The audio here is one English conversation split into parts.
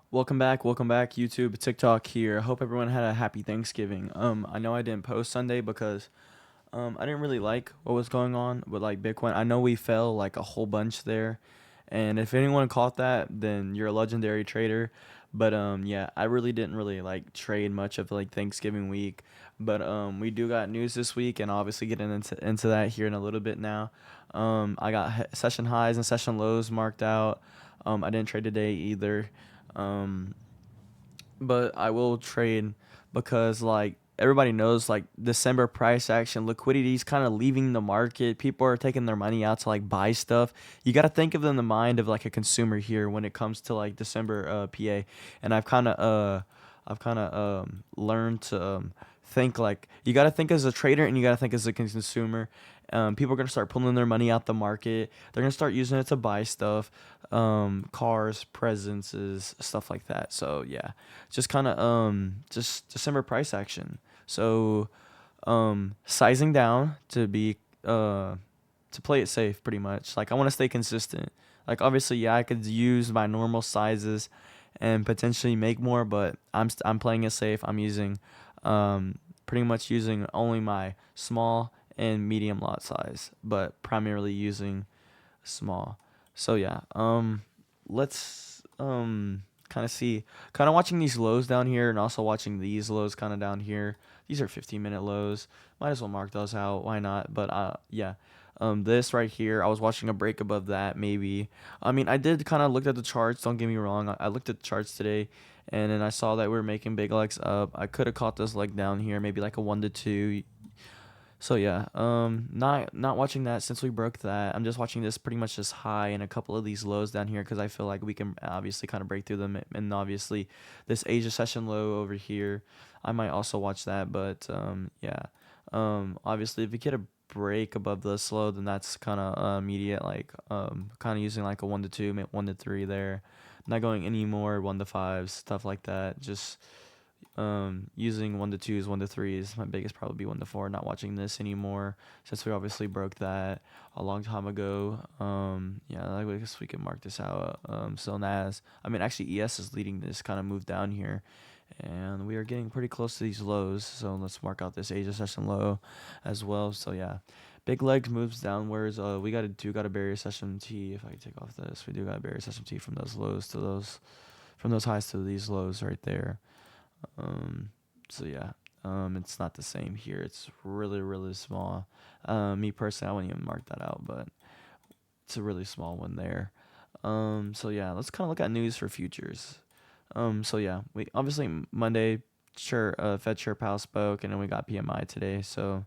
Welcome back, YouTube, TikTok here. I hope everyone had a happy Thanksgiving. I know I didn't post Sunday because I didn't really like what was going on with like Bitcoin. I know we fell like a whole bunch there, and if anyone caught that, then you're a legendary trader. But yeah, I really didn't really like trade much of like Thanksgiving week. But we do got news this week, and obviously getting into that here in a little bit now. I got session highs and session lows marked out. I didn't trade today either. Um, but I will trade because like everybody knows like December price action liquidity is kind of leaving the market. People are taking their money out to like buy stuff. You got to think of them in the mind of like a consumer here when it comes to like December PA. And I've kind of learned to think like you got to think as a trader and you got to think as a consumer. People are gonna start pulling their money out the market. They're gonna start using it to buy stuff, cars, presents, stuff like that. So yeah, just kind of just December price action. So sizing down to be to play it safe pretty much. Like I want to stay consistent. Like obviously, yeah, I could use my normal sizes and potentially make more, but I'm playing it safe. I'm using pretty much using only my small and medium lot size, but primarily using small. So yeah, let's kind of see, kind of watching these lows down here, and also watching these lows kind of down here. These are 15-minute lows. Might as well mark those out. Why not? But yeah. This right here, I was watching a break above that. Maybe. I mean, I did kind of look at the charts. Don't get me wrong. I looked at the charts today, and then I saw that we were making big legs up. I could have caught this leg down here, maybe like a 1 to 2. So yeah, not watching that since we broke that. I'm just watching this pretty much just high and a couple of these lows down here because I feel like we can obviously kind of break through them. And obviously, this Asia session low over here, I might also watch that. But yeah, obviously if we get a break above this low, then that's kind of immediate. Like kind of using like a 1 to 2, 1 to 3 there. Not going any more 1 to 5s, stuff like that. Just using 1 to 2s, 1 to 3s. My biggest probably be 1 to 4. Not watching this anymore since we obviously broke that a long time ago. Yeah, I guess we can mark this out. So Nas, I mean, actually ES is leading this kind of move down here, and we are getting pretty close to these lows. So let's mark out this Asia session low as well. So yeah, big legs moves downwards. We got a barrier session T. If I can take off this, we do got a barrier session T from those lows to those, from those highs to these lows right there. Um, so yeah, it's not the same here. It's really, really small. Me personally, I wouldn't even mark that out, but it's a really small one there. So yeah, let's kind of look at news for futures. So yeah, we obviously Monday, sure, Fed Chair Powell spoke, and then we got PMI today. So,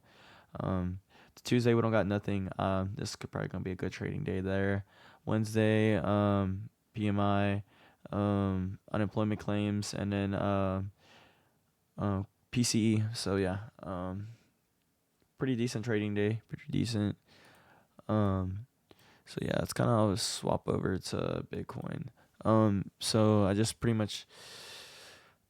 Tuesday we don't got nothing. This could probably gonna be a good trading day there. Wednesday, PMI, unemployment claims, and then PCE. So yeah, pretty decent trading day. Pretty decent. Um, so yeah, it's kind of how I swap over to Bitcoin. So I just pretty much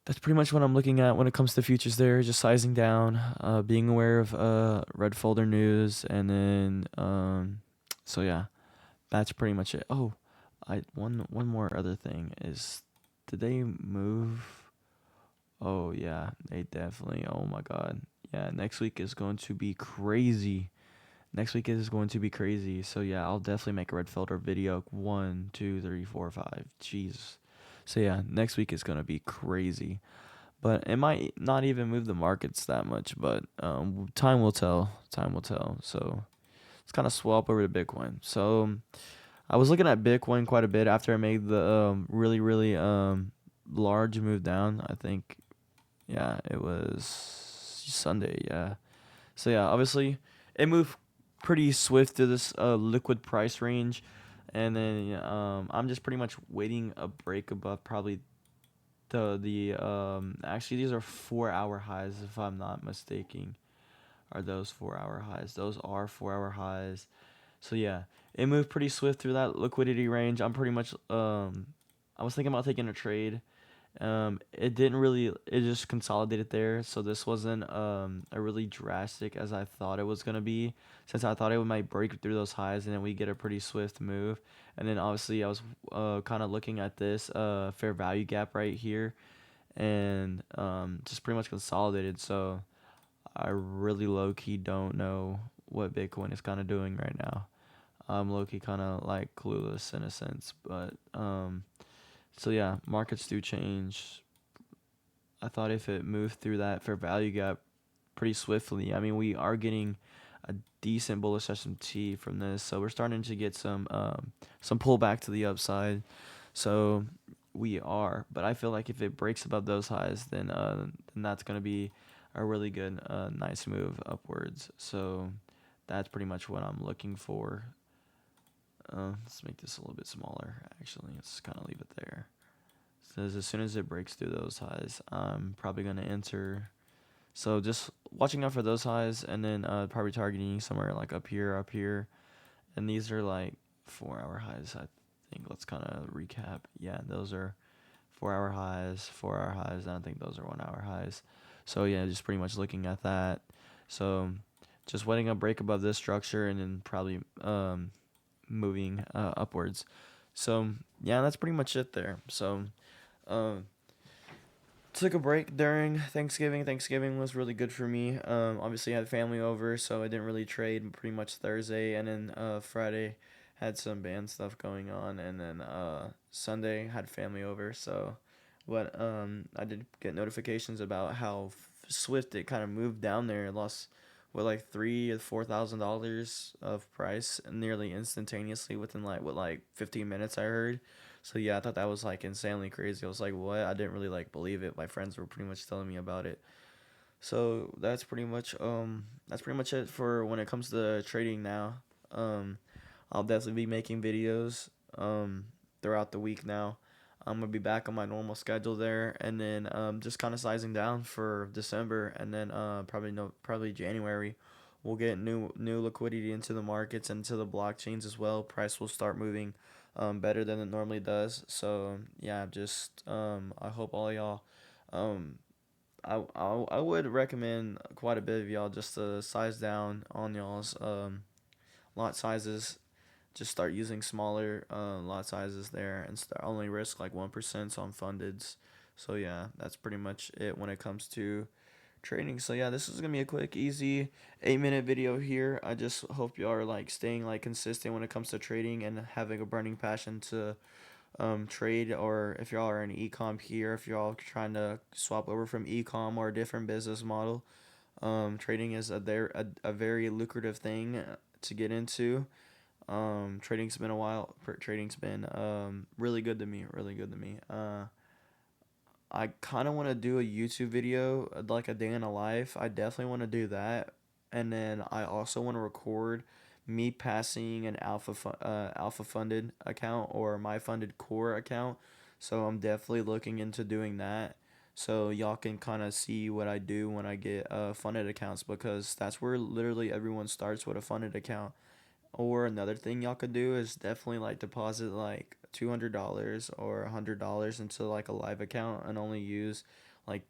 that's pretty much what I'm looking at when it comes to futures. There, just sizing down, being aware of red folder news, and then so yeah, that's pretty much it. Oh, I one more other thing is, did they move? Oh yeah, they definitely. Oh my god. Yeah, next week is going to be crazy. Next week is going to be crazy. So yeah, I'll definitely make a red filter video. 1, 2, 3, 4, 5. Jeez. So yeah, next week is gonna be crazy. But it might not even move the markets that much. But time will tell. Time will tell. So let's kind of swap over to Bitcoin. So I was looking at Bitcoin quite a bit after I made the really large move down. I think yeah, it was Sunday. Yeah. So yeah, obviously it moved pretty swift to this liquid price range, and then yeah, I'm just pretty much waiting a break above probably the actually these are 4 hour highs if I'm not mistaken. Are those 4 hour highs? Those are 4 hour highs. So yeah, it moved pretty swift through that liquidity range. I'm pretty much I was thinking about taking a trade, It didn't really, it just consolidated there. So this wasn't a really drastic as I thought it was gonna be, since I thought it might break through those highs and then we get a pretty swift move. And then obviously I was kind of looking at this fair value gap right here, and just pretty much consolidated. So I really low key don't know what Bitcoin is kind of doing right now. I'm low key kind of like clueless in a sense, but so yeah, markets do change. I thought if it moved through that fair value gap pretty swiftly, I mean, we are getting a decent bullish SMT from this, so we're starting to get some pullback to the upside. So we are, but I feel like if it breaks above those highs, then that's gonna be a really good nice move upwards. So that's pretty much what I'm looking for. Let's make this a little bit smaller. Actually, let's kind of leave it there. Says as soon as it breaks through those highs, I'm probably gonna enter. So just watching out for those highs, and then probably targeting somewhere like up here, and these are like 4 hour highs. I think let's kind of recap. Yeah, those are 4 hour highs, 4 hour highs. And I think those are 1 hour highs. So yeah, just pretty much looking at that. So just waiting a break above this structure, and then probably moving upwards. So yeah, that's pretty much it there. So um, took a break during Thanksgiving. Thanksgiving was really good for me. Obviously I had family over, so I didn't really trade pretty much Thursday, and then Friday had some band stuff going on, and then Sunday had family over. So what I did get notifications about how swift it kind of moved down there. It lost what like $3,000 or $4,000 of price nearly instantaneously within like 15 minutes, I heard. So yeah, I thought that was like insanely crazy. I was like, what? I didn't really like believe it. My friends were pretty much telling me about it. So that's pretty much it for when it comes to trading now. Um I'll definitely be making videos throughout the week now. I'm gonna be back on my normal schedule there, and then just kind of sizing down for December, and then probably January, we'll get new liquidity into the markets and into the blockchains as well. Price will start moving better than it normally does. So yeah, just I hope all y'all um I would recommend quite a bit of y'all just to size down on y'all's lot sizes. Just start using smaller lot sizes there, and start only risk like 1% on fundeds. So yeah, that's pretty much it when it comes to trading. So yeah, this is gonna be a quick, easy 8 minute video here. I just hope you are like staying like consistent when it comes to trading and having a burning passion to trade, or if y'all are in ecom here, if y'all trying to swap over from ecom or a different business model. Trading is a very lucrative thing to get into. Trading's been a while. Trading's been really good to me. Really good to me. I kind of want to do a YouTube video, like a day in a life. I definitely want to do that, and then I also want to record me passing an alpha funded account or my funded core account. So I'm definitely looking into doing that. So y'all can kind of see what I do when I get funded accounts, because that's where literally everyone starts with a funded account. Or another thing y'all could do is definitely like deposit like $200 or $100 into like a live account, and only use like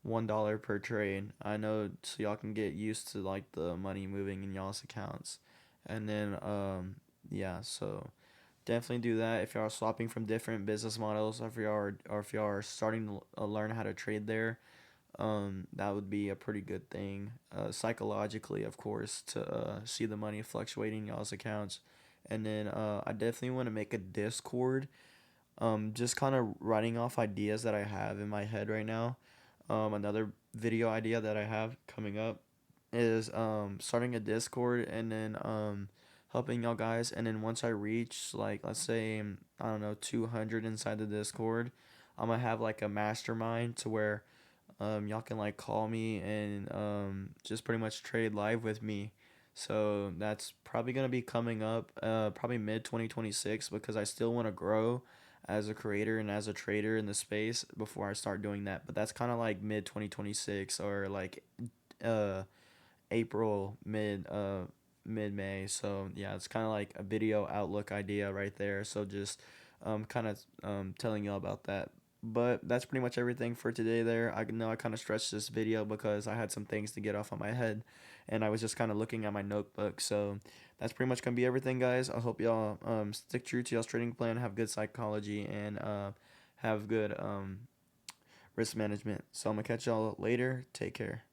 $1 per trade. I know, so y'all can get used to like the money moving in y'all's accounts. And then yeah, so definitely do that if y'all are swapping from different business models, or if y'all are starting to learn how to trade there. That would be a pretty good thing, psychologically, of course, to see the money fluctuating in y'all's accounts. And then I definitely want to make a Discord, just kind of writing off ideas that I have in my head right now. Another video idea that I have coming up is starting a Discord, and then helping y'all guys. And then once I reach like, let's say, I don't know, 200 inside the Discord, I'm gonna have like a mastermind to where y'all can like call me and just pretty much trade live with me. So that's probably gonna be coming up, probably mid 2026, because I still want to grow as a creator and as a trader in the space before I start doing that. But that's kind of like mid 2026, or like uh April, mid May. So yeah, it's kind of like a video outlook idea right there. So just kind of telling y'all about that. But that's pretty much everything for today there. I know I kind of stretched this video because I had some things to get off on my head and I was just kind of looking at my notebook. So that's pretty much going to be everything, guys. I hope y'all stick true to y'all's trading plan, have good psychology, and have good risk management. So I'm going to catch y'all later. Take care.